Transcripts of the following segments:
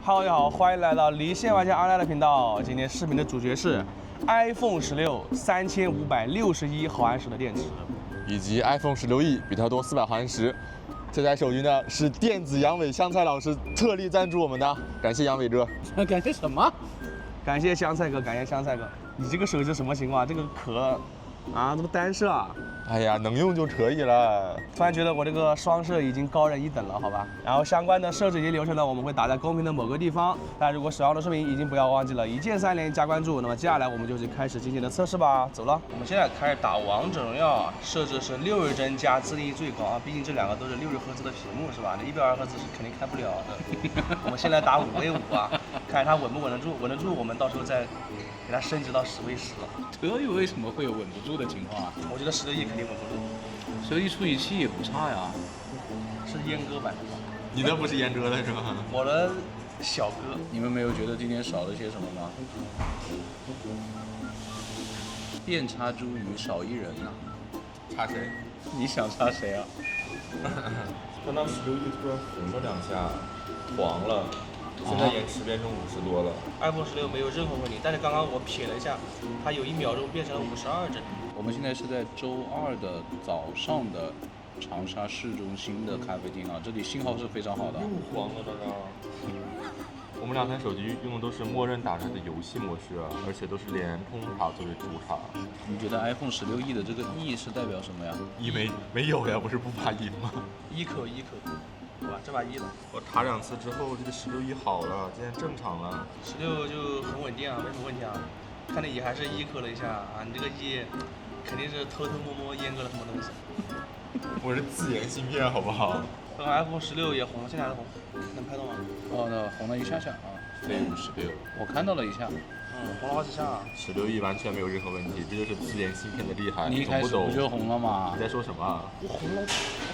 Hello， 大家好，欢迎来到离线玩家阿赖的频道。今天视频的主角是 iPhone 163561毫安时的电池，以及 iPhone 16E 比它多400毫安时。这台手机呢是电子阳痿香菜老师特例赞助我们的，感谢阳痿哥。感谢什么？感谢香菜哥，感谢香菜哥。你这个手机什么情况？这个壳啊，怎么单摄啊？哎呀，能用就可以了。突然觉得我这个双摄已经高人一等了，好吧？然后相关的设置以及流程呢，我们会打在公屏的某个地方。大家如果喜欢我的视频，一定不要忘记了一键3连加关注。那么接下来我们就去开始今天的测试吧，走了。我们现在开始打王者荣耀，设置是60帧加自定义最高啊，毕竟这两个都是60赫兹的屏幕是吧？那120赫兹是肯定开不了的。我们先来打5v5啊，看它稳不稳得住，稳得住我们到时候再给它升级到10v10了。这为什么会有稳不住的情况啊？我觉得16E肯定稳不住。16E处理器也不差呀，是阉割版的吧？你那不是阉割的是吗？我的小哥。你们没有觉得今天少了些什么吗？电插茱萸少一人呐、插谁？你想插谁啊？刚刚16E突然红了2下，黄了，现在延迟变成50多了。iPhone 16没有任何问题，但是刚刚我瞥了一下，它有1秒钟变成了52帧。我们现在是在周2的早上的长沙市中心的咖啡厅啊，这里信号是非常好的。又黄了，刚刚。我们2台手机用的都是默认打开的游戏模式啊，而且都是联通卡作为主卡。你觉得 iPhone 16E 的这个 E 是代表什么呀E没有呀，不是不发音吗？一口，好吧，这把1了。我塔2次之后，这个16E好了，今天正常了。16就很稳定啊，没什么问题啊。看你也还是1口了一下啊，你这个E肯定是偷偷摸摸阉割了什么东西。我是自研芯片，好不好？刚刚 iPhone 16也红了，现在还是红，能拍动吗？哦，那红了一下下啊，飞56，我看到了一下。红了好几下啊。16E 完全没有任何问题，这就是自研芯片的厉害。你一开始不就红了吗？你在说什么啊？我红了，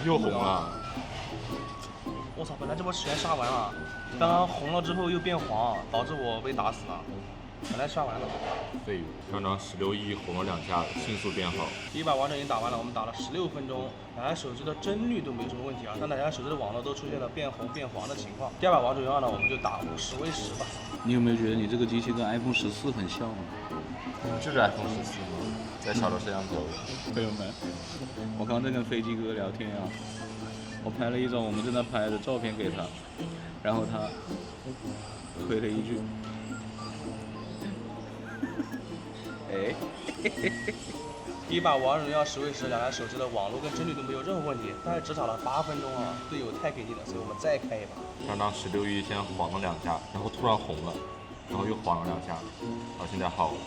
又红了。我操！本来这波时间杀完了，刚刚红了之后又变黄，导致我被打死了。本来刷完了。废物！刚刚16E 红了2下，迅速变好。第一把王者已经打完了，我们打了16分钟，两台手机的帧率都没有什么问题啊，但两台手机的网络都出现了变红变黄的情况。第二把王者荣耀呢，我们就打10v10吧。你有没有觉得你这个机器跟 iPhone 14很像呢？就是 iPhone 14吗？在小的摄像头。朋友们，我刚在跟飞机哥聊天啊，我拍了一张我们正在拍的照片给他，然后他回了一句。哎，第一把王者荣耀10v10，两台手机的网络跟帧率都没有任何问题，但是只打了8分钟啊，队友太给力了，所以我们再开一把。刚刚16E 先黄了2下，然后突然红了，然后又黄了2下，然后现在好了。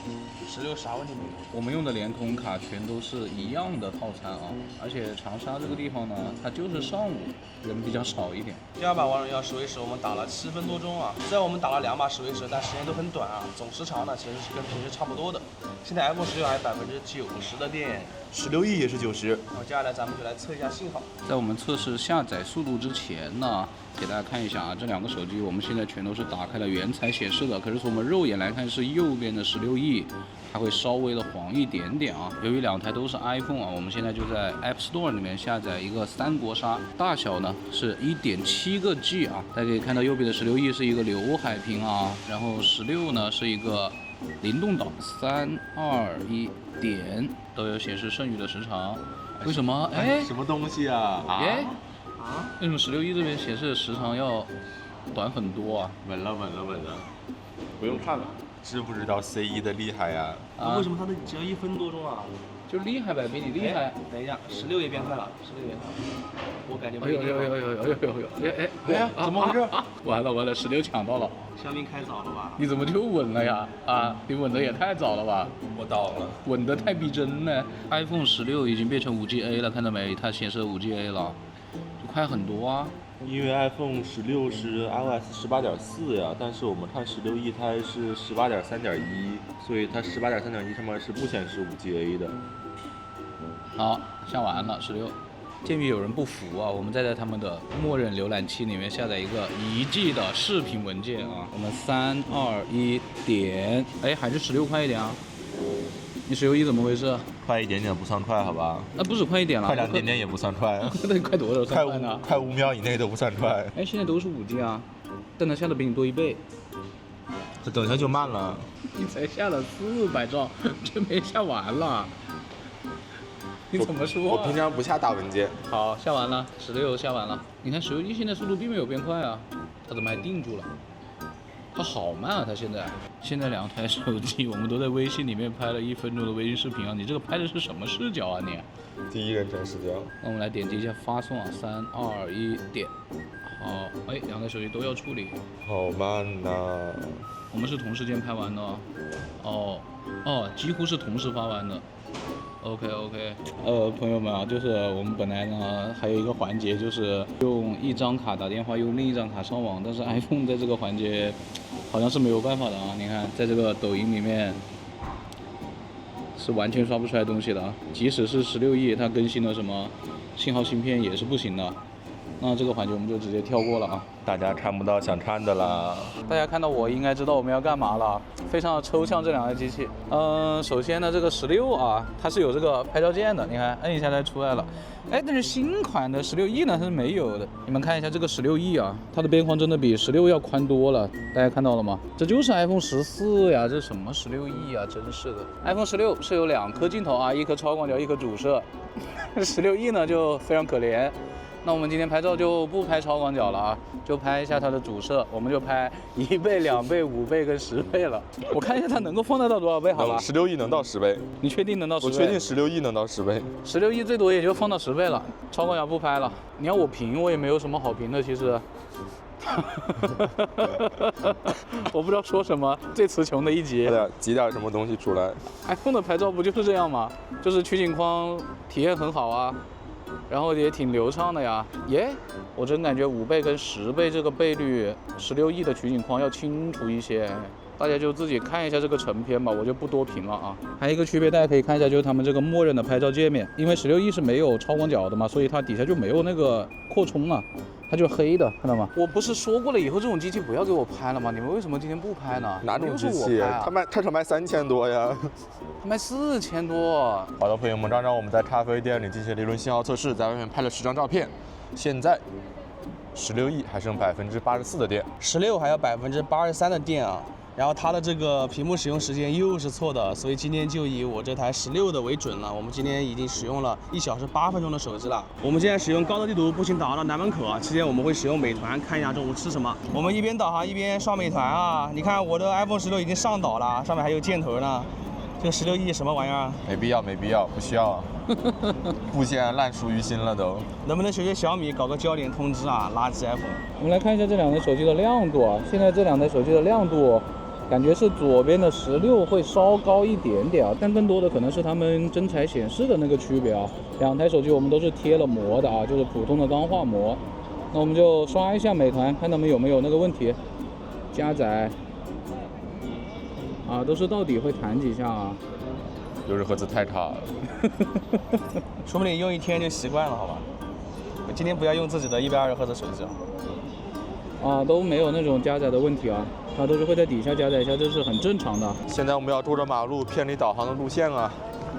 16啥问题没有？我们用的联通卡全都是一样的套餐啊，而且长沙这个地方呢，它就是上午人比较少一点。第二把王者荣耀10v10，我们打了7分多钟啊，虽然我们打了2把10v10，但时间都很短啊，总时长呢其实是跟平时差不多的。现在 iPhone 16还90%的电，16E 也是90。好，接下来咱们就来测一下信号。在我们测试下载速度之前呢，给大家看一下啊，这2个手机我们现在全都是打开了原彩显示的，可是从我们肉眼来看是右边的16E，它会稍微的黄一点点啊。由于2台都是 iPhone 啊，我们现在就在 App Store 里面下载一个三国杀，大小呢是1.7个 G 啊。大家可以看到右边的16E是一个刘海屏啊，然后16呢是一个灵动岛，3、2、1点都有显示剩余的时长。为什么？哎，什么东西啊？哎，为什么16E这边显示的时长要短很多啊？稳了。不用看了。知不知道 C1 的厉害呀？为什么它的只要1分多钟啊？就厉害呗，比你厉害。等一下，16也变快了，16也变快了。我感觉哎呦，哎呀，怎么回事？完了，16抢到了。香槟开早了吧？你怎么就稳了呀？啊，你稳的也太早了吧？我倒了。稳的太逼真了。iPhone 16已经变成5GA 了，看到没？它显示 5GA 了，就快很多啊。因为 iPhone 16是 iOS 18.4呀，但是我们看16E 它是18.3.1，所以它18.3.1上面是不显示5GA 的。好，下完了16。鉴于有人不服啊，我们再在他们的默认浏览器里面下载一个1G 的视频文件啊。我们3、2、1点，哎，还是16快一点啊。你16E怎么回事？快一点点不算快，好吧？那不是快一点了，快2点点也不算快，那快多少算快呢？快5秒以内都不算快。哎，现在都是5G 啊。但它下的比你多1倍。这等一下就慢了。你才下了400兆，这没下完了。你怎么说、啊？我平常不下大文件。好，下完了，16下完了。你看16现在速度并没有变快啊，它怎么还定住了？它好慢啊！它现在2台手机，我们都在微信里面拍了1分钟的微信视频啊！你这个拍的是什么视角啊你？第一人称视角。那我们来点击一下发送啊，3、2、1点。好，哎，2台手机都要处理。好慢呐、我们是同时间拍完的哦，几乎是同时发完的。OK， 朋友们啊，就是我们本来呢还有一个环节，就是用一张卡打电话，用另一张卡上网，但是 iPhone 在这个环节好像是没有办法的啊。你看，在这个抖音里面是完全刷不出来东西的啊，即使是16E，它更新了什么信号芯片也是不行的。那这个环节我们就直接跳过了啊。大家看不到想看的啦。大家看到我应该知道我们要干嘛了，非常的抽象这2台机器。首先呢，这个16啊，它是有这个拍照键的，你看摁一下它出来了。哎，但是新款的16E呢，它是没有的。你们看一下这个16E啊，它的边框真的比16要宽多了，大家看到了吗？这就是 iPhone 14呀，这什么16E啊，真是的。iPhone 16是有2颗镜头啊，一颗超广角，一颗主摄。16E 呢就非常可怜。那我们今天拍照就不拍超广角了啊，就拍一下它的主摄，我们就拍1倍、2倍、5倍跟10倍了。我看一下它能够放大到多少倍，好吧？16E 能到10倍。你确定能到10倍？我确定16E 能到10倍。16E 最多也就放到10倍了，超广角不拍了。你要我评，我也没有什么好评的，其实。我不知道说什么，最词穷的一集。挤点什么东西出来。iPhone 的拍照不就是这样吗？就是取景框体验很好啊。然后也挺流畅的呀，我真感觉5倍跟10倍这个倍率，16E 的取景框要清楚一些，大家就自己看一下这个成片吧，我就不多评了啊。还有一个区别，大家可以看一下，就是他们这个默认的拍照界面，因为16E是没有超广角的嘛，所以它底下就没有那个扩充了，它就是黑的，看到吗？我不是说过了，以后这种机器不要给我拍了吗？你们为什么今天不拍呢？哪种机器？它只卖3000多呀。卖4000多。好的，朋友们，刚刚我们在咖啡店里进行了一轮信号测试，在外面拍了10张照片。现在16E还剩84%的电，16还有83%的电啊。然后它的这个屏幕使用时间又是错的，所以今天就以我这台16的为准了。我们今天已经使用了1小时8分钟的手机了。我们现在使用高德地图步行导航到南门口啊，期间我们会使用美团看一下中午吃什么。我们一边导航一边刷美团啊。你看我的 iPhone 16已经上岛了，上面还有箭头呢。这个16E什么玩意儿？没必要，不需要。布线烂熟于心了都。能不能学学小米搞个交联通知啊？垃圾 iPhone。我们来看一下这2台手机的亮度啊。现在这2台手机的亮度，感觉是左边的16会稍高一点点啊，但更多的可能是它们真彩显示的那个区别啊。2台手机我们都是贴了膜的啊，就是普通的钢化膜。那我们就刷一下美团，看他们有没有那个问题。加载。啊，都是到底会弹几下啊？有日赫兹太差了，说不定用1天就习惯了，好吧？今天不要用自己的120赫兹手机了。啊，都没有那种加载的问题啊，它都是会在底下加载一下，这是很正常的。现在我们要捉着马路偏离导航的路线啊，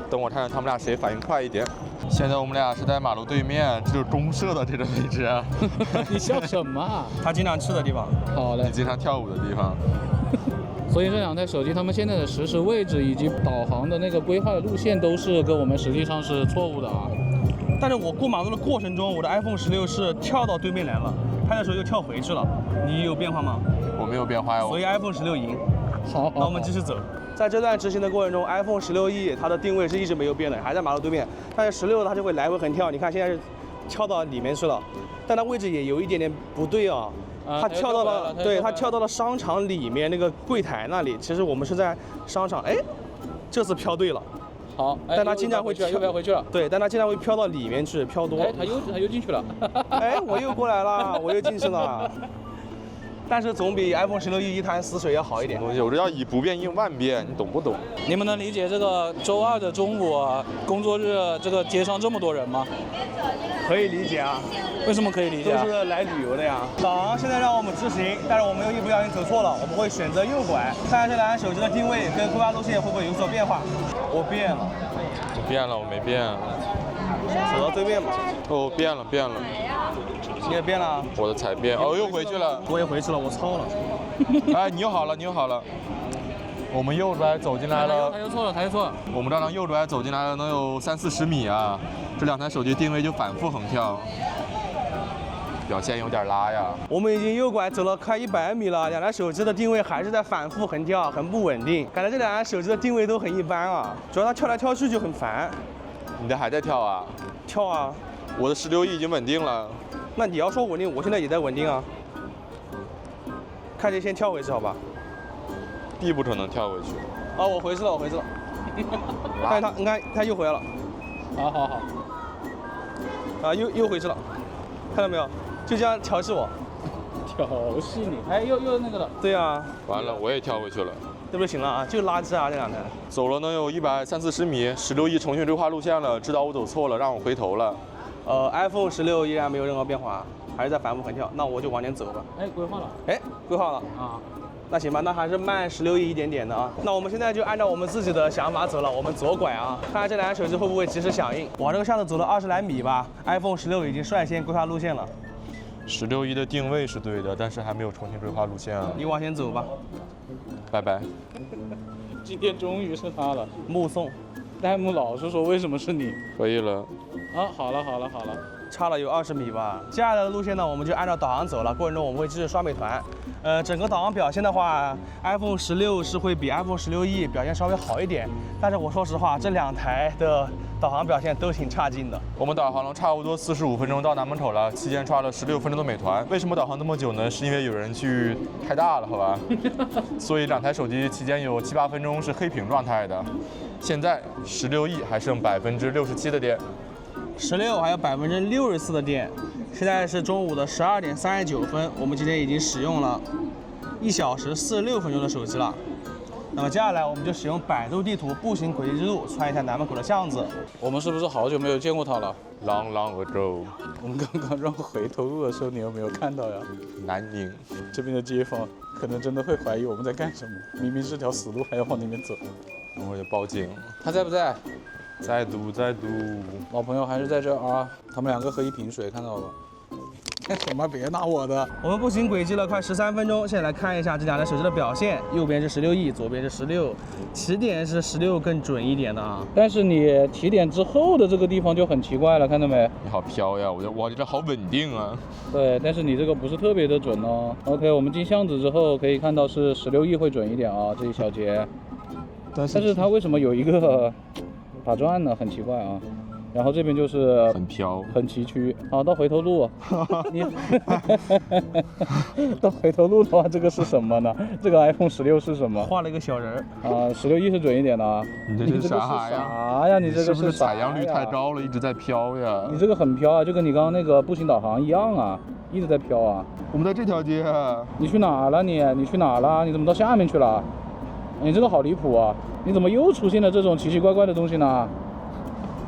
等我看看他们俩谁反应快一点。现在我们俩是在马路对面，这就是中社的这个位置啊。你笑什么？他经常去的地方。好嘞。你经常跳舞的地方。所以这2台手机，它们现在的实时位置以及导航的那个规划的路线都是跟我们实际上是错误的啊。但是我过马路的过程中，我的 iPhone 16是跳到对面来了，拍的时候又跳回去了。你有变化吗？我没有变化呀。所以 iPhone 16赢。好，那我们继续走。在这段执行的过程中 ，iPhone 16E 它的定位是一直没有变的，还在马路对面。但是16它就会来回横跳，你看现在是跳到里面去了，但它位置也有一点点不对啊。他跳到了，对，他跳到了商场里面那个柜台那里。其实我们是在商场，哎，这次飘对了。好，但他经常会又飘回去了。对，但他经常会飘到里面去，飘多。哎，他又进去了。哎，我又过来了，我又进去了。但是总比 iPhone 16E 一潭死水要好一点。东西，我这叫以不变应万变，你懂不懂？你们能理解这个周2的中午工作日这个街上这么多人吗？可以理解啊。为什么可以理解？都是来旅游的呀。导航现在让我们直行，但是我们又一不小心走错了，我们会选择右拐。看看这2台手机的定位跟规划路线会不会有所变化。我变了。我变了，我没变。走到对面嘛。哦，变了变了，你也变了啊？我的才变，哦又回去了。我也回去了，我操了。哎，你又好了，你又好了。我们右转走进来了，他又错了，他又错了。我们这辆右转走进来了能有30-40米啊，这2台手机定位就反复横跳，表现有点拉呀。我们已经右拐走了快100米了，2台手机的定位还是在反复横跳，很不稳定。感觉这2台手机的定位都很一般啊，主要它跳来跳去就很烦。你的还在跳啊？跳啊！我的16亿已经稳定了。那你要说稳定，我现在也在稳定啊。看你先跳回去好吧？ D 不可能跳回去。哦，我回去了，我回去了。看他，你看他又回来了。好好好。啊，又回去了，看到没有？就这样调戏我。调戏你？哎，又那个了。对啊。完了，我也跳回去了。这不就行了啊？就垃圾啊，这2台。走了能有130-140米，16亿重新规划路线了，知道我走错了，让我回头了。iPhone 16依然没有任何变化，还是在反复横跳。那我就往前走吧。哎，规划了。哎，规划了啊。 那行吧，那还是慢16亿一点点的啊。那我们现在就按照我们自己的想法走了，我们左拐啊，看看这2台手机会不会及时响应。往这个巷子走了20来米吧 ，iPhone 16已经率先规划路线了。16亿的定位是对的，但是还没有重新规划路线啊。你往前走吧。拜拜。今天终于是他了，目送。弹幕老是说为什么是你？可以了。啊，好了好了好了。 差了有20米吧。接下来的路线呢，我们就按照导航走了。过程中我们会继续刷美团。整个导航表现的话，iPhone 16是会比 iPhone 16E 表现稍微好一点。但是我说实话，这2台的导航表现都挺差劲的。我们导航了差不多45分钟到南门口了，期间刷了16分钟的美团。为什么导航这么久呢？是因为有人去太大了，好吧？所以2台手机期间有7-8分钟是黑屏状态的。现在16亿还剩67%的电。 16还有64%的电，现在是中午的12点39分，我们今天已经使用了1小时46分钟的手机了。那么接下来我们就使用百度地图步行轨迹之路穿一下南门口的巷子。我们是不是好久没有见过他了 ？Long ago。我们刚刚绕回头路的时候，你有没有看到呀？南宁这边的街坊可能真的会怀疑我们在干什么，明明是条死路，还要往那边走。等会儿就报警。他在不在？ 在读。老朋友还是在这儿啊，他们2个喝一瓶水，看到了。干什么？别拿我的！我们步行轨迹了快13分钟，现在来看一下这2台手机的表现，右边是16亿，左边是16，起点是16更准一点的啊。但是你起点之后的这个地方就很奇怪了，看到没？你好飘呀！我这好稳定啊。对，但是你这个不是特别的准哦。OK， 我们进巷子之后可以看到是16亿会准一点啊，这一小节。但是它为什么有一个打转呢？很奇怪啊。然后这边就是很飘，很崎岖。好，到回头路，你到回头路的话，这个是什么呢？这个 iPhone 16是什么？画了一个小人儿啊，16亿是准一点的啊。你这是啥呀？啥呀？你这个是不是采样率太高了，一直在飘呀？你这个很飘啊，就跟你刚刚那个步行导航一样啊，一直在飘啊。我们在这条街。你去哪了你？你去哪了？你怎么到下面去了？你这个好离谱啊！你怎么又出现了这种奇奇怪怪的东西呢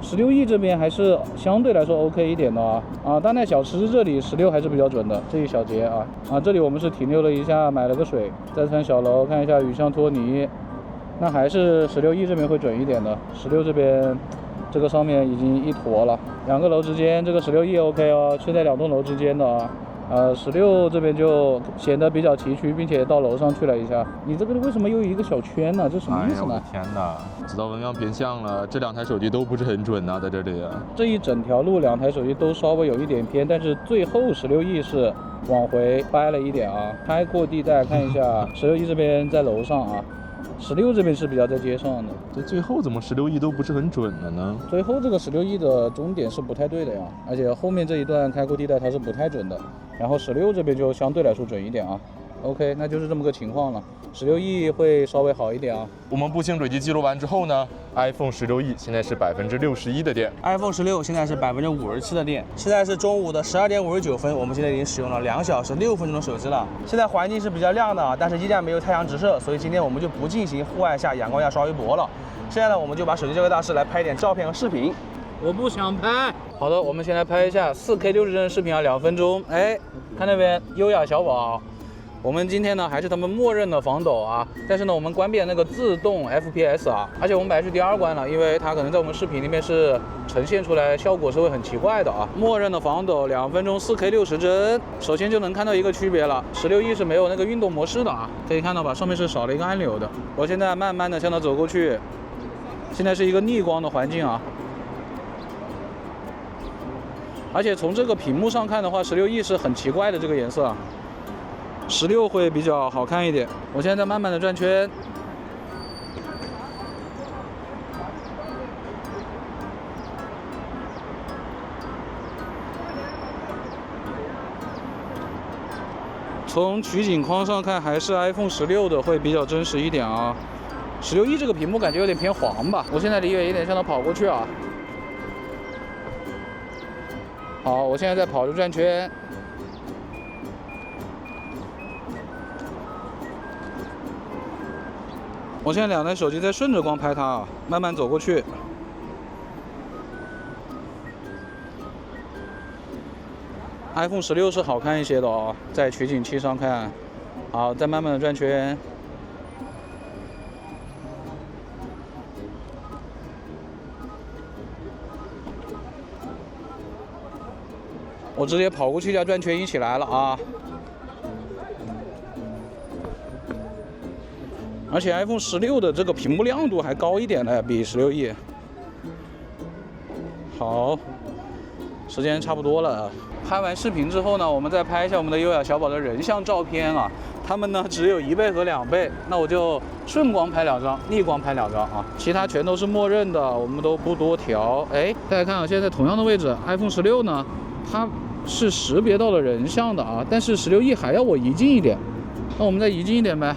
？16亿这边还是相对来说 OK 一点的啊，丹奈小吃这里16还是比较准的这一小节啊，这里我们是停留了一下，买了个水，再穿小楼看一下雨巷托尼，那还是16亿这边会准一点的，16这边这个上面已经一坨了，2个楼之间这个16亿 OK 哦，是在2栋楼之间的啊。16这边就显得比较崎岖，并且到楼上去了一下。你这个为什么又有一个小圈呢？这什么意思呢？哎呀，我的天哪！知道文亮变相了，这2台手机都不是很准啊，在这里啊。这一整条路2台手机都稍微有一点偏，但是最后16亿是往回掰了一点啊。开阔地带看一下，16亿这边在楼上啊。16这边是比较在街上的，这最后怎么16亿都不是很准了呢？最后这个16亿的终点是不太对的呀，而且后面这一段开阔地带它是不太准的，然后16这边就相对来说准一点啊。OK， 那就是这么个情况了，16亿会稍微好一点啊。我们步行轨迹记录完之后呢 ，iPhone 16亿现在是61%的电 ，iPhone 16现在是57%的电。现在是中午的12点59分，我们现在已经使用了2小时6分钟的手机了。现在环境是比较亮的啊，但是依然没有太阳直射，所以今天我们就不进行户外下阳光下刷微博了。现在呢，我们就把手机交给大师来拍一点照片和视频。我不想拍。好的，我们先来拍一下4K 60帧视频啊，2分钟。哎，看那边优雅小宝。我们今天呢还是他们默认的防抖啊，但是呢我们关闭了那个自动 FPS 啊，而且我们本来是第2关了，因为它可能在我们视频里面是呈现出来效果是会很奇怪的啊。默认的防抖2分钟 4K 60帧，首先就能看到一个区别了，16E是没有那个运动模式的啊，可以看到吧，上面是少了一个按钮的。我现在慢慢的向它走过去，现在是一个逆光的环境啊。而且从这个屏幕上看的话，16E是很奇怪的这个颜色啊。16会比较好看一点。我现在在慢慢的转圈，从取景框上看，还是 iPhone 16的会比较真实一点啊。16E这个屏幕感觉有点偏黄吧。我现在离远一点，向它跑过去啊。好，我现在在跑着转圈。我现在2台手机在顺着光拍它啊，慢慢走过去。iPhone 16是好看一些的哦，在取景器上看。好，再慢慢的转圈。我直接跑过去加转圈一起来了啊！而且 iPhone 16的这个屏幕亮度还高一点呢，比16E。好，时间差不多了。拍完视频之后呢，我们再拍一下我们的优雅小宝的人像照片啊。他们呢只有1倍和2倍，那我就顺光拍2张，逆光拍2张啊。其他全都是默认的，我们都不多调。哎，大家看啊，现在在同样的位置 ，iPhone 16呢，它是识别到了人像的啊，但是16E还要我移近一点，那我们再移近一点呗。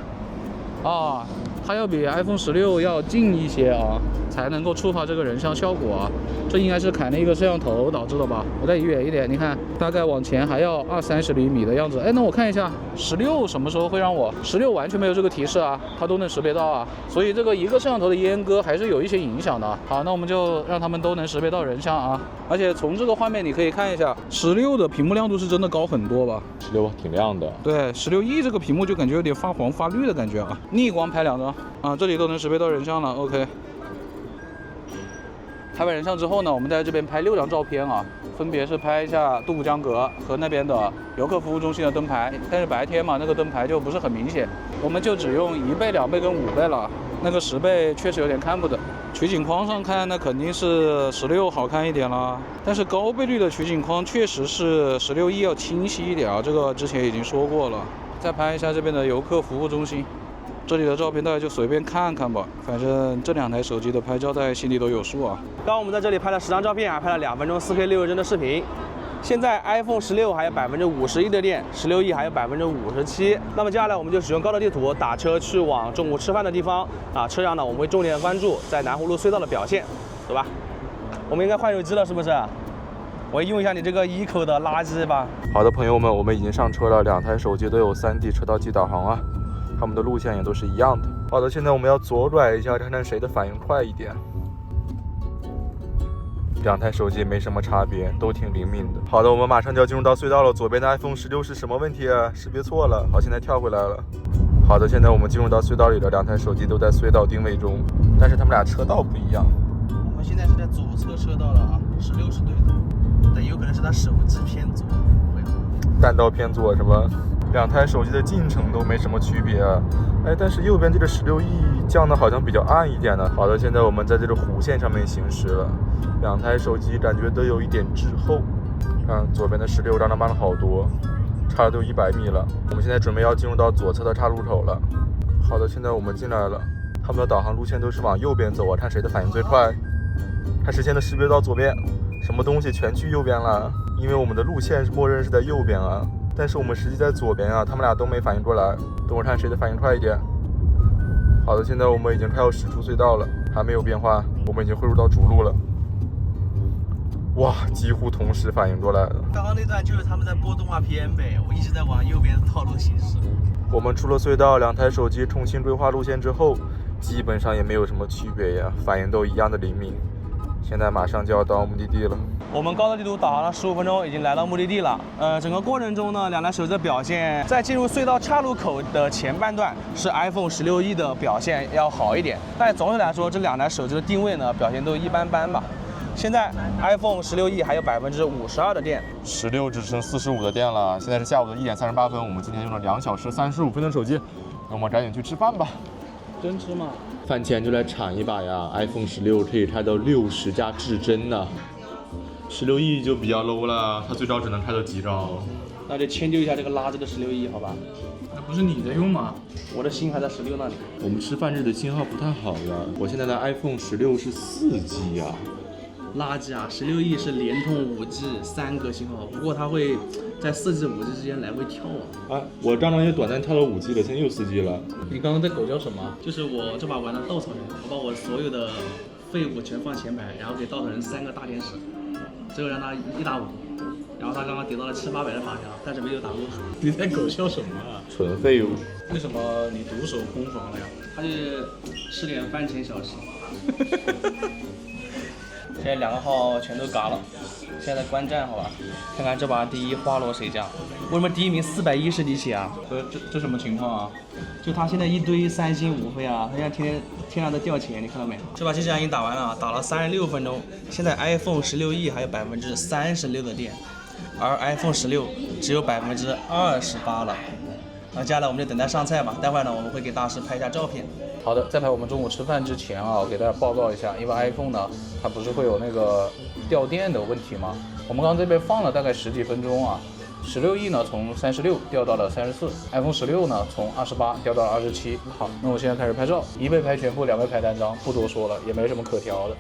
啊，它要比 iPhone 16要近一些啊，才能够触发这个人像效果啊。这应该是砍了一个摄像头导致的吧？我再移远一点，你看，大概往前还要20-30厘米的样子。哎，那我看一下16什么时候会让我16完全没有这个提示啊，它都能识别到啊。所以这个一个摄像头的阉割还是有一些影响的。好，那我们就让他们都能识别到人像啊。而且从这个画面你可以看一下，16的屏幕亮度是真的高很多吧？16挺亮的。对，16E这个屏幕就感觉有点发黄发绿的感觉啊。逆光拍2张啊，这里都能识别到人像了。OK。拍完人像之后呢，我们在这边拍6张照片啊，分别是拍一下杜甫江阁和那边的游客服务中心的灯牌。但是白天嘛，那个灯牌就不是很明显，我们就只用1倍、2倍跟5倍了。那个10倍确实有点看不得。取景框上看，那肯定是16好看一点啦。但是高倍率的取景框确实是16E要清晰一点啊，这个之前已经说过了。再拍一下这边的游客服务中心。这里的照片大家就随便看看吧，反正这2台手机的拍照大家心里都有数啊。刚刚我们在这里拍了10张照片，还拍了2分钟 4K 60帧的视频。现在 iPhone 16还有51%的电，16E还有57%。那么接下来我们就使用高德地图打车去往中午吃饭的地方啊。车上呢，我们会重点关注在南湖路隧道的表现，走吧。我们应该换手机了，是不是？我用一下你这个1口的垃圾吧。好的，朋友们，我们已经上车了，2台手机都有3D 车道机导航啊。他们的路线也都是一样的。好的，现在我们要左转一下，看看谁的反应快一点。2台手机没什么差别，都挺灵敏的。好的，我们马上就要进入到隧道了。左边的 iPhone 16是什么问题啊？识别错了。好，现在跳回来了。好的，现在我们进入到隧道里了，2台手机都在隧道定位中，但是他们俩车道不一样。我们现在是在左侧车道了啊，16是对的，但有可能是他手机偏左，不会。弹道偏左是吧？2台手机的进程都没什么区别啊，哎，但是右边这个16E降的好像比较暗一点呢。好的，现在我们在这个弧线上面行驶了，2台手机感觉都有一点滞后。看左边的16让它慢了好多，差了都100米了。我们现在准备要进入到左侧的岔路口了。好的，现在我们进来了，他们的导航路线都是往右边走啊，看谁的反应最快。看视线的识别到左边，什么东西全去右边了，因为我们的路线是默认是在右边啊。但是我们实际在左边啊，他们俩都没反应过来。等我看谁的反应快一点。好的，现在我们已经快要驶出隧道了，还没有变化，我们已经汇入到主路了。哇，几乎同时反应过来了。刚刚那段就是他们在播动画片呗，我一直在往右边的道路行驶。我们出了隧道，2台手机重新规划路线之后，基本上也没有什么区别呀，反应都一样的灵敏。现在马上就要到目的地了。我们高德地图导航了15分钟，已经来到目的地了。整个过程中呢，两台手机的表现，在进入隧道岔路口的前半段是 iPhone 16E 的表现要好一点，但总体来说，这两台手机的定位呢，表现都一般般吧。现在 iPhone 16E 还有52%的电，16只剩45的电了。现在是下午的1点38分，我们今天用了2小时35分的手机，那我们赶紧去吃饭吧。真吃吗？饭前就来铲一把呀 ，iPhone 16可以开到60加至臻呢。16E 就比较 low 了，它最高只能开到几兆？那就迁就一下这个垃圾的16E 好吧？那不是你在用吗？我的心还在16那里。我们吃饭日的信号不太好呀，我现在的 iPhone 16是4G 呀。垃圾啊！16E 是联通 5G 3个信号，不过它会在4G 5G 之间来回跳啊。我刚刚也短暂跳到5G 了，现在又4G 了。你刚刚在狗叫什么？就是我这把玩的稻草人，我把我所有的废物全放前排，然后给稻草人3个大天使，最后让他1打5，然后他刚刚得到了700-800的法条，但是没有打过。你在狗笑什么啊？纯废物。为什么你独守空房了呀？他就吃点饭前小吃。现在2个号全都嘎了，现在观战好吧？看看这把第1花落谁家？为什么第1名410滴血啊？这什么情况啊？就他现在一堆3星5飞啊，他现在天天在掉钱，你看到没？这把机器人已经打完了，打了36分钟。现在 iPhone 16E 还有36%的电，而 iPhone 16只有28%了。那接下来我们就等待上菜吧，待会儿呢我们会给大师拍一下照片。好的，在我们中午吃饭之前啊，我给大家报告一下，因为 iPhone 呢，它不是会有那个掉电的问题吗？我们刚刚这边放了大概10几分钟啊，16E 呢从36掉到了34，iPhone 16呢从28掉到了27。好，那我现在开始拍照，1倍拍全部，2倍拍单张，不多说了，也没什么可调的。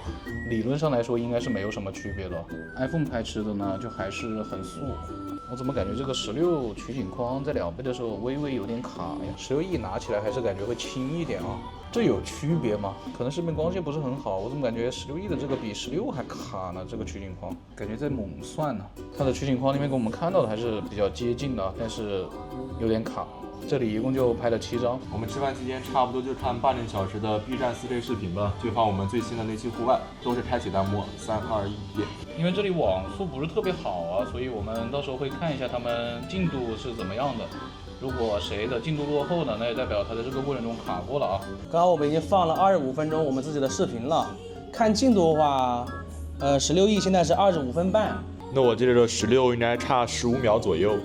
理论上来说应该是没有什么区别的。iPhone 拍吃的呢就还是很素。我怎么感觉这个16取景框在2倍的时候微微有点卡呀？16E 拿起来还是感觉会轻一点啊。这有区别吗？可能视频光线不是很好，我怎么感觉16E 的这个比16还卡呢？这个取景框感觉在猛算呢。它的取景框里面跟我们看到的还是比较接近的，但是有点卡。这里一共就拍了7张。我们吃饭期间差不多就看半个小时的 B 站4K 视频吧，就放我们最新的那期户外，都是开启弹幕3、2、1点。因为这里网速不是特别好啊，所以我们到时候会看一下他们进度是怎么样的。如果谁的进度落后呢，那也代表他在这个过程中卡过了啊。刚刚我们已经放了25分钟我们自己的视频了，看进度的话，16E 现在是25分半。那我记得16应该差15秒左右。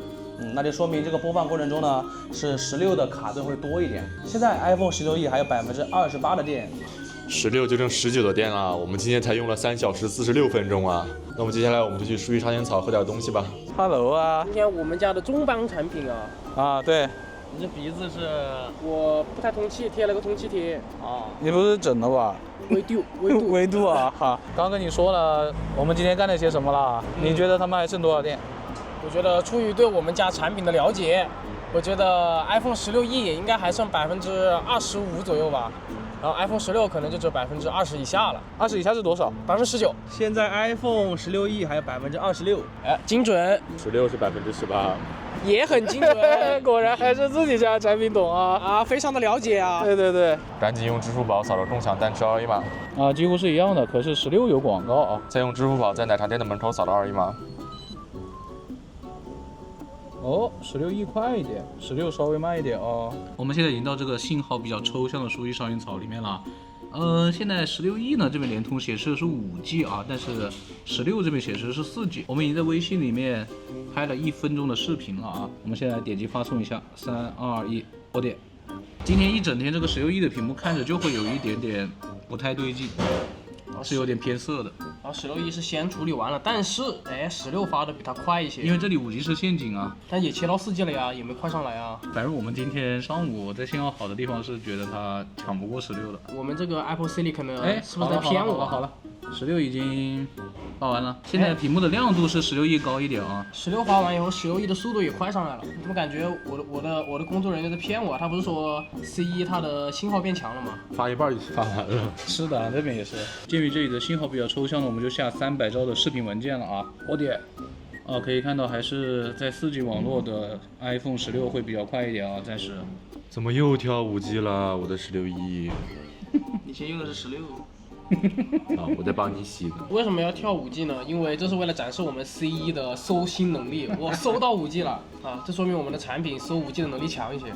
那就说明这个播放过程中呢，是16的卡顿会多一点。现在 iPhone 16E 还有28%的电，16就剩19的电了。我们今天才用了3小时46分钟啊。那我们接下来我们就去树荫插点草喝点东西吧。Hello 啊，今天我们家的中帮产品啊。啊，对。你这鼻子是？我不太通气，贴了个通气贴。啊，你不是整的吧？微度啊！哈，刚跟你说了，我们今天干了些什么了？你觉得他们还剩多少电？我觉得出于对我们家产品的了解，我觉得 iPhone 16E 应该还剩25%左右吧，然后 iPhone 16可能就只有20%以下了。20%以下是多少？19%。现在 iPhone 16E 还有26%，哎，精准。16是18%，也很精准。果然还是自己家产品懂啊！啊，非常的了解啊。对对对，赶紧用支付宝扫了共享单吃2维码。啊，几乎是一样的，可是16有广告啊。再用支付宝在奶茶店的门口扫了2维码。哦，16E快一点，16稍微慢一点哦。我们现在已经到这个信号比较抽象的树荫少阴草里面了。现在16E呢这边联通显示的是5G 啊，但是16这边显示的是4G。我们已经在微信里面拍了1分钟的视频了啊。我们现在点击发送一下，3、2、1，我点。今天一整天这个16E的屏幕看着就会有一点点不太对劲，是有点偏色的。然后16E是先处理完了，但是16发的比它快一些，因为这里5G是陷阱啊，但也切到4G了呀，也没快上来啊。反正我们今天上午在信号好的地方是觉得它抢不过16的。我们这个 Apple Silicon 呢，是不是在骗我？好了，16已经发完了，现在屏幕的亮度是16E高一点啊。16发完以后，16E的速度也快上来了。你怎么感觉我的工作人员在骗我？他不是说 C1它的信号变强了吗？发一半就发完了。是的，这边也是。鉴于这里的信号比较抽象呢，我们就下300兆的视频文件了啊。我点。可以看到还是在4G 网络的 iPhone 16会比较快一点啊，暂时。怎么又跳5G 了？我的16E。你先用的是16。啊，我在帮你洗呢。为什么要跳5G 呢？因为这是为了展示我们 C1 的收新能力。我收到5G 了啊，这说明我们的产品收5G 的能力强一些。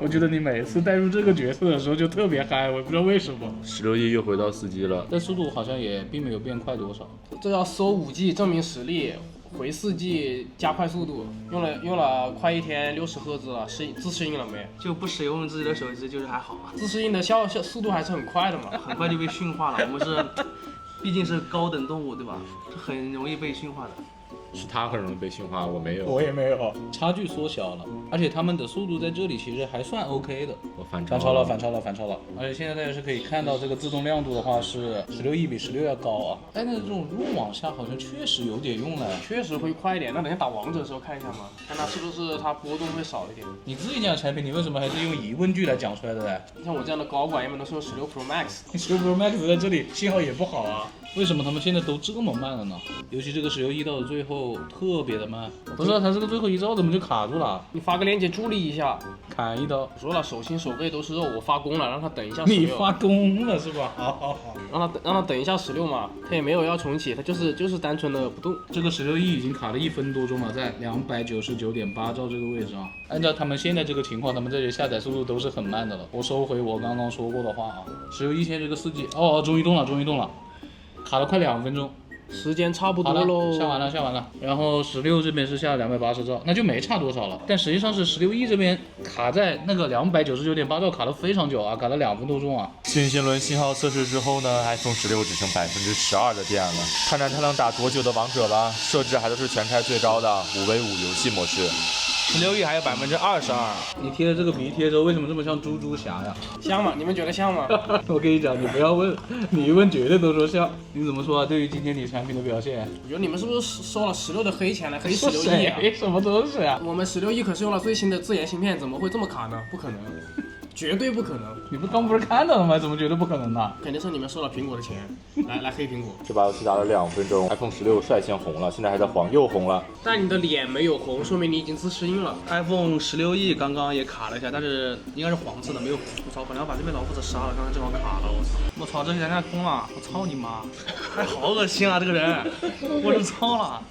我觉得你每次带入这个角色的时候就特别嗨，我也不知道为什么。 16E 又回到4G 了，但速度好像也并没有变快多少。这要收5G 证明实力，回4G 加快速度，用了快1天60赫兹了，自适应了没？就不使用自己的手机就是还好嘛，自适应的速度还是很快的嘛。很快就被驯化了。我们是，毕竟是高等动物，对吧？很容易被驯化的。是他很容易被驯化，我没有。我也没有，差距缩小了，而且他们的速度在这里其实还算 OK 的。我反反超了，反超了，反超了！而且现在大家是可以看到这个自动亮度的话是16E比16要高啊。但是这种入网下好像确实有点用了。确实会快一点。那等下打王者的时候看一下嘛，看它是不是它波动会少一点。你自己家的产品，你为什么还是用疑问句来讲出来的嘞？像我这样的高管一般都是用16 Pro Max。16 Pro Max 在这里信号也不好啊。为什么他们现在都这么慢了呢？尤其这个16E到了最后特别的慢。不是，它这个最后一招怎么就卡住了？你发个链接助力一下，砍一刀。我说了，手心手背都是肉，我发功了，让他等一下16。你发功了是吧？好好好，让他等一下16嘛，他也没有要重启，他就是单纯的不动。这个16E已经卡了1分多钟了，在299.8兆这个位置啊。按照他们现在这个情况，他们这些下载速度都是很慢的了。我收回我刚刚说过的话啊，16E现在这个4G，终于动了，终于动了，卡了快2分钟。时间差不多好喽，了，下完了。然后16这边是下了280兆，那就没差多少了。但实际上是16E这边卡在那个299.8兆，卡了非常久啊，卡了2分多钟啊。新一轮信号测试之后呢 ，iPhone 16只剩12%的电了，看看它能打多久的王者吧。设置还都是全开最高的5v5游戏模式。16E还有22%。你贴的这个鼻贴之后，为什么这么像猪猪侠呀？像吗？你们觉得像吗？我跟你讲，你不要问，你一问绝对都说像。你怎么说啊？对于今天你产品的表现？我觉得你们是不是收了16的黑钱来黑16E 啊？什么东西啊？我们16E可是用了最新的自研芯片，怎么会这么卡呢？不可能，绝对不可能。你刚不是看到了吗？怎么绝对不可能呢？肯定是你们收了苹果的钱，来黑苹果。这把游戏打了2分钟 ，iPhone 16率先红了，现在还在黄，又红了。但你的脸没有红，说明你已经自适应了。iPhone 16E 刚刚也卡了一下，但是应该是黄色的，没有红。我操，本来要把这边老夫子杀了，刚刚正好卡了，我操！我操，这现在空了，我操你妈！哎，好恶心啊，这个人，我就操了！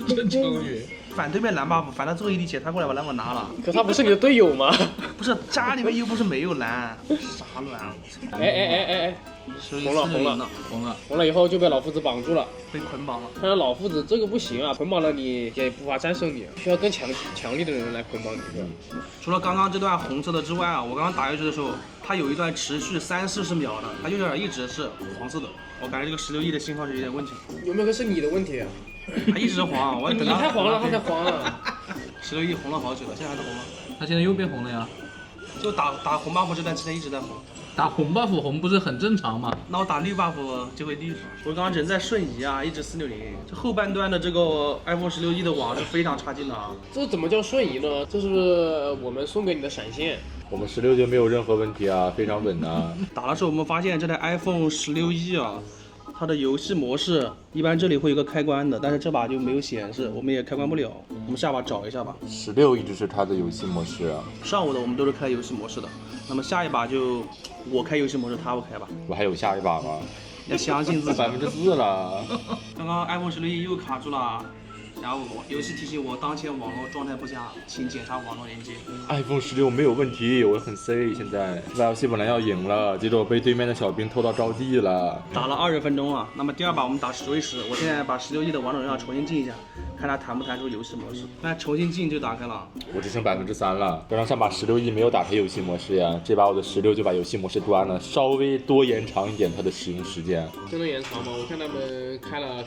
真成语。反对面蓝 buff，反正最后一滴血，他过来把蓝给拿了。可他不是你的队友吗？不是，家里面又不是没有蓝，啥卵？哎，红了以后就被老夫子绑住了，被捆绑了。看来老夫子这个不行啊，捆绑了你也无法战胜你，需要更强力的人来捆绑你。除了刚刚这段红色的之外啊，我刚刚打游戏的时候，它有一段持续30-40秒的，它就是一直是黄色的。我感觉这个16E的信号是有点问题。有没有个是你的问题啊？它一直黄，我你太黄了，它才黄啊。16E红了好久了，现在还是红了。它现在又变红了呀。就打红 buff 这段期间一直在红。打红 buff 红不是很正常吗？那我打绿 buff 就会绿。我刚刚人在瞬移啊，一直460。这后半段的这个 iPhone 16E 的网是非常差劲的啊。这怎么叫瞬移呢？这是我们送给你的闪现。我们16就没有任何问题啊，非常稳啊。打的时候我们发现这台 iPhone 16E 啊，它的游戏模式一般这里会有个开关的，但是这把就没有显示，我们也开关不了。我们下把找一下吧。16一直是它的游戏模式啊。上午的我们都是开游戏模式的，那么下一把就我开游戏模式，他不开吧？我还有下一把吗？要相信自己。4%了。刚刚 iPhone 16E 又卡住了。然后游戏提醒我当前网络状态不佳，请检查网络连接。iPhone 16没有问题，我很 C。现在这把游戏本来要赢了，结果被对面的小兵偷到招娣了。打了20分钟啊，那么第二把我们打10v10，我现在把16E的王者荣耀重新进一下，看它弹不弹出游戏模式。那重新进就打开了。我只剩3%了，加上上把16E没有打开游戏模式呀，这把我的16就把游戏模式端了，稍微多延长一点它的使用时间。真的延长吗？我看他们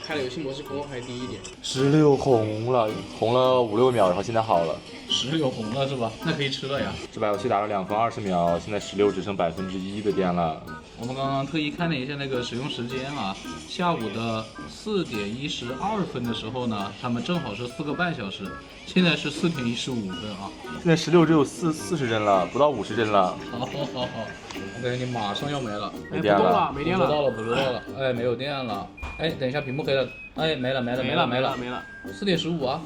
开了游戏模式功还低一点。16红了5-6秒，然后现在好了。16红了是吧？那可以吃了呀。这把游戏打了2分20秒，现在16只剩1%的电了。我们刚刚特意看了一下那个使用时间啊，下午的4点12分的时候呢，他们正好是4个半小时，现在是4点15分啊。现在16只有40帧了，不到50帧了。好，我感觉你马上要没了。没电了，没电了，捕捉到了，哎，没有电了。哎，等一下屏幕黑了，哎，没了。4点15啊，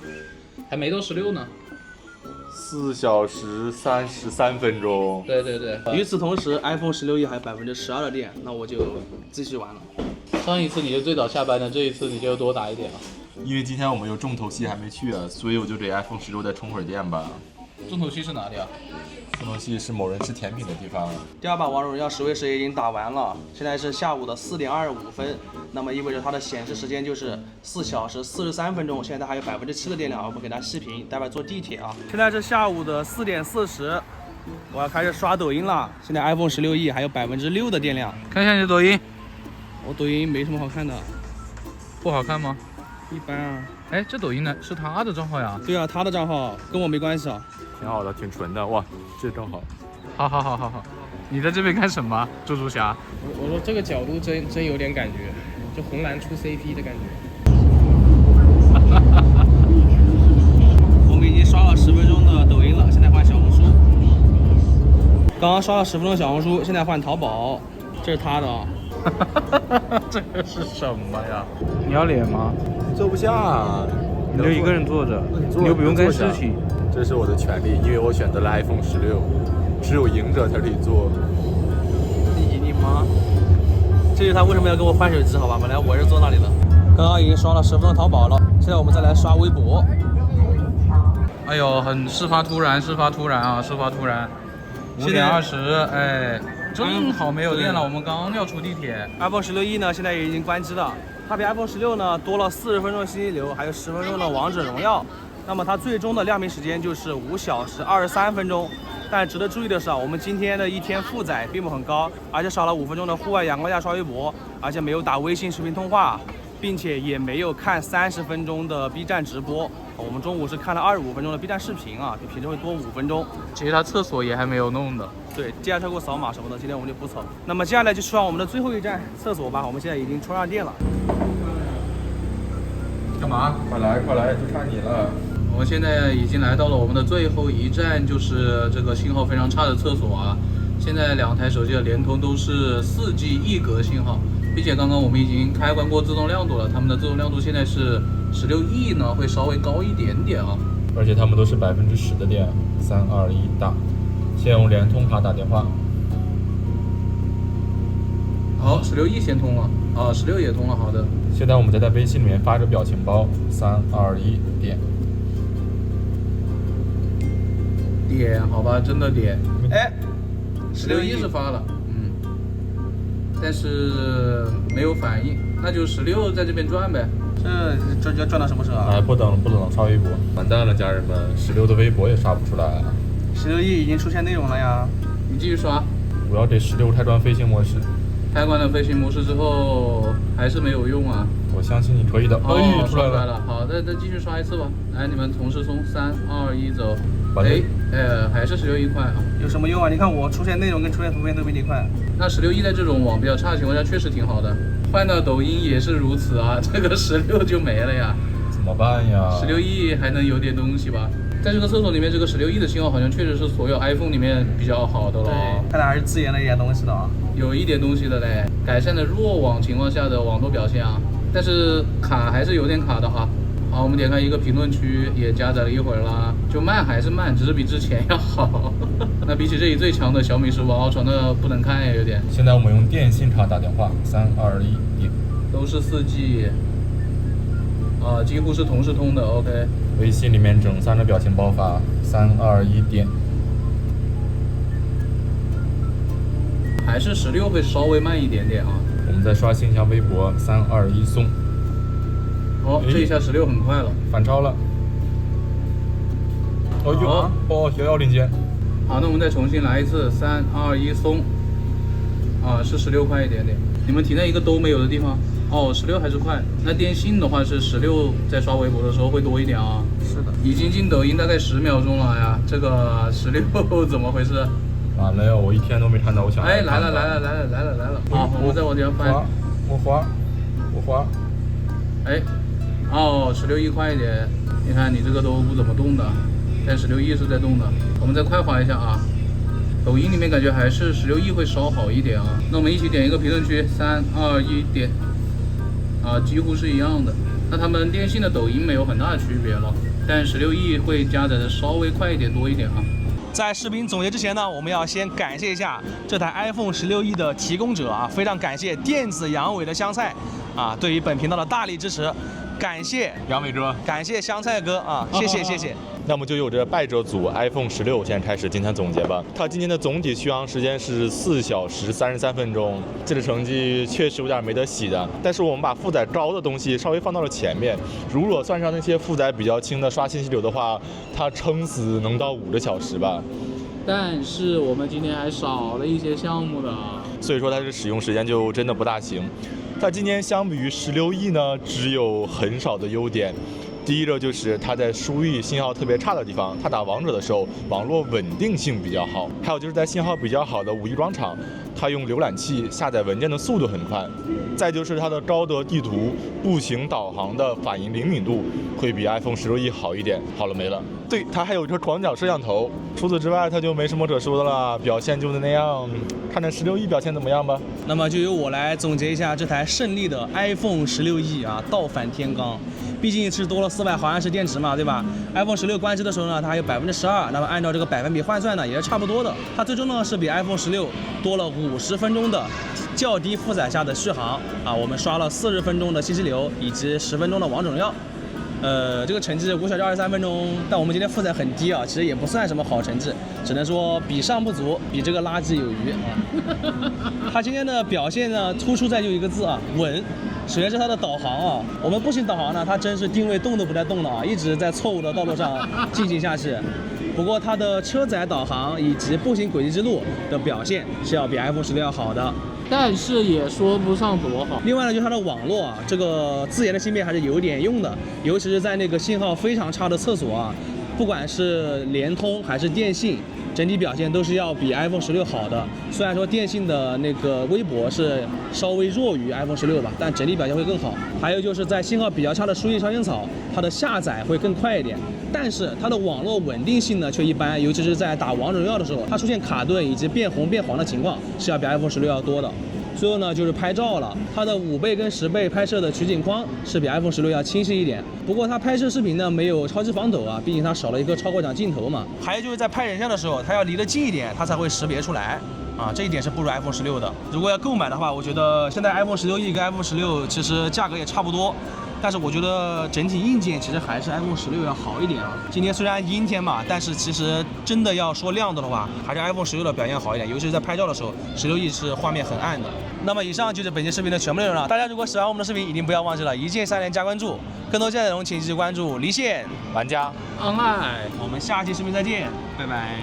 还没到16呢。4小时33分钟。对对对，与此同时，iPhone 16E 还有12%的电，那我就继续玩了。上一次你是最早下班的，这一次你就多打一点啊。因为今天我们有重头戏还没去啊，所以我就给 iPhone 16再充会儿电吧。重头戏是哪里啊？重头戏是某人吃甜品的地方。第2把王者荣耀10v10已经打完了，现在是下午的4点25分，那么意味着它的显示时间就是4小时43分钟，现在还有7%的电量，我们给它熄屏，待会坐地铁啊。现在是下午的4点40，我要开始刷抖音了。现在 iPhone 16E 还有6%的电量。看一下你的抖音，我抖音没什么好看的，不好看吗？一般啊。哎，这抖音呢是他的账号呀？对啊，他的账号跟我没关系啊。挺好的，挺纯的，哇，这正好。好，你在这边干什么，猪猪侠？我说这个角度真有点感觉，就红蓝出 CP 的感觉。我们已经刷了10分钟的抖音了，现在换小红书。刚刚刷了10分钟小红书，现在换淘宝，这是他的啊。这个是什么呀？你要脸吗？坐不下，你就一个人坐着，你又不用干事情。这是我的权利，因为我选择了 iPhone 16，只有赢者才可以做。你妈！这就是他为什么要跟我换手机，好吧？本来我是坐那里的。刚刚已经刷了10分钟淘宝了，现在我们再来刷微博。哎呦，很事发突然啊，事发突然。5点20，哎，正好没有电了，我们刚要出地铁。iPhone 16E 呢，现在也已经关机了。它比 iPhone 16呢多了40分钟信息流，还有10分钟的王者荣耀。那么它最终的亮屏时间就是5小时23分钟。但值得注意的是啊，我们今天的一天负载并不很高，而且少了5分钟的户外阳光下刷微博，而且没有打微信视频通话，并且也没有看30分钟的 B 站直播。我们中午是看了25分钟的 B 站视频啊，比平时会多5分钟。其实他厕所也还没有弄的。对，接下车给我扫码什么的，今天我们就不扫。那么接下来就去往我们的最后一站厕所吧，我们现在已经充上电了。干嘛？快来，就差你了。我们现在已经来到了我们的最后一站，就是这个信号非常差的厕所啊。现在2台手机的联通都是4G 一格信号，并且刚刚我们已经开关过自动亮度了，它们的自动亮度现在是16E呢，会稍微高一点点啊。而且他们都是10%的电。3、2、1，打。先用联通卡打电话。好，16E先通了啊，16也通了，好的。现在我们在微信里面发着表情包，3、2、1，点。点，好吧，真的点。哎16E是发了，但是没有反应，那就16在这边转呗。这要转到什么时候啊？哎，不等了，刷微博。完蛋了，家人们，16的微博也刷不出来啊。16E已经出现内容了呀。你继续刷。我要给16开关飞行模式。开关了飞行模式之后还是没有用啊。我相信你可以的。哦，出来了。好，再继续刷一次吧。来，你们同时从3、2、1走。哎，还是16E快啊。有什么用啊？你看我出现内容跟出现图片都比你快。那16E在这种网比较差的情况下确实挺好的。换到抖音也是如此啊，这个16就没了呀。怎么办呀？16E还能有点东西吧？在这个厕所里面，这个16E的信号好像确实是所有 iPhone 里面比较好的了。对，看来还是自研了一点东西的啊。有一点东西的嘞，改善了弱网情况下的网络表现啊，但是卡还是有点卡的哈。好，我们点开一个评论区，也加载了一会儿啦，就慢还是慢，只是比之前要好。那比起这里最强的小米15 Ultra，那不能看呀，有点。现在我们用电信卡打电话，3、2、1，点。都是4G，啊，几乎是同时通的 ，OK。微信里面整3个表情包发，3、2、1，点。还是16会稍微慢一点点啊。我们再刷新一下微博，3、2、1，送。哦，这一下16很快了，反超了。摇摇领先。好，那我们再重新来一次，3、2、1，松。啊，是16快一点点。你们停在一个都没有的地方。哦，16还是快。那电信的话是16，在刷微博的时候会多一点啊。是的。已经进抖音大概10秒钟了呀，这个16怎么回事？完了呀，我一天都没看到，我想。哎，来了。好，我们再往前翻。我滑。哎。哦，16E快一点，你看你这个都不怎么动的，但16E是在动的。我们再快滑一下啊，抖音里面感觉还是16E会稍好一点啊。那我们一起点一个评论区，3、2、1，点。啊，几乎是一样的。那他们电信的抖音没有很大的区别了。但16E会加载的稍微快一点多一点啊。在视频总结之前呢，我们要先感谢一下这台 iPhone 16E 的提供者啊，非常感谢电子阳痿的香菜啊，对于本频道的大力支持，感谢杨伟哥，感谢香菜哥啊，谢谢谢谢。那么就由这败者组 iPhone 16先开始今天总结吧。它今天的总体续航时间是4小时33分钟，这个成绩确实有点没得洗的。但是我们把负载高的东西稍微放到了前面，如果算上那些负载比较轻的刷信息流的话，它撑死能到5个小时吧。但是我们今天还少了一些项目的，所以说它的使用时间就真的不大行。它今年相比于16E 呢，只有很少的优点。第一个就是它在输域信号特别差的地方，它打王者的时候网络稳定性比较好。还有就是在信号比较好的5E广场，它用浏览器下载文件的速度很快。再就是它的高德地图步行导航的反应灵敏度会比 iPhone 16E 好一点。好了没了。对，它还有一个广角摄像头，除此之外它就没什么可说的了，表现就是那样。看看16E 表现怎么样吧。那么就由我来总结一下这台胜利的 iPhone 16E 啊，倒反天罡。毕竟是多了400毫安时电池嘛，对吧 ？iPhone 16关机的时候呢，它还有12%，那么按照这个百分比换算呢，也是差不多的。它最终呢是比 iPhone 16多了50分钟的较低负载下的续航啊，我们刷了40分钟的信息流以及10分钟的王者荣耀。这个成绩5小时23分钟，但我们今天负载很低啊，其实也不算什么好成绩，只能说比上不足，比这个垃圾有余啊。它今天的表现呢，突出在就一个字啊，稳。首先是它的导航啊，我们步行导航呢，它真是定位动都不带动的啊，一直在错误的道路上进行下去。不过它的车载导航以及步行轨迹之路的表现是要比 iPhone 16要好的。但是也说不上多好。另外呢，就是它的网络啊，这个自研的芯片还是有点用的，尤其是在那个信号非常差的厕所啊，不管是联通还是电信，整体表现都是要比 iPhone 16好的。虽然说电信的那个微博是稍微弱于 iPhone 16吧，但整体表现会更好。还有就是在信号比较差的输入烧仙草，它的下载会更快一点，但是它的网络稳定性呢却一般，尤其是在打王者荣耀的时候，它出现卡顿以及变红变黄的情况是要比 iPhone 16要多的。最后呢，就是拍照了，它的5倍跟10倍拍摄的取景框是比 iPhone 16要清晰一点。不过它拍摄视频呢没有超级防抖啊，毕竟它少了一个超广角镜头嘛。还有就是在拍人像的时候，它要离得近一点，它才会识别出来。啊，这一点是不如 iPhone 16的。如果要购买的话，我觉得现在 iPhone 16E 跟 iPhone 16其实价格也差不多，但是我觉得整体硬件其实还是 iPhone 16要好一点啊。今天虽然阴天嘛，但是其实真的要说亮度的话，还是 iPhone 16的表现好一点，尤其是在拍照的时候，16E 是画面很暗的。那么以上就是本期视频的全部内容了。大家如果喜欢我们的视频，一定不要忘记了一键3连加关注，更多精彩内容请继续关注离线玩家online。我们下期视频再见，拜拜。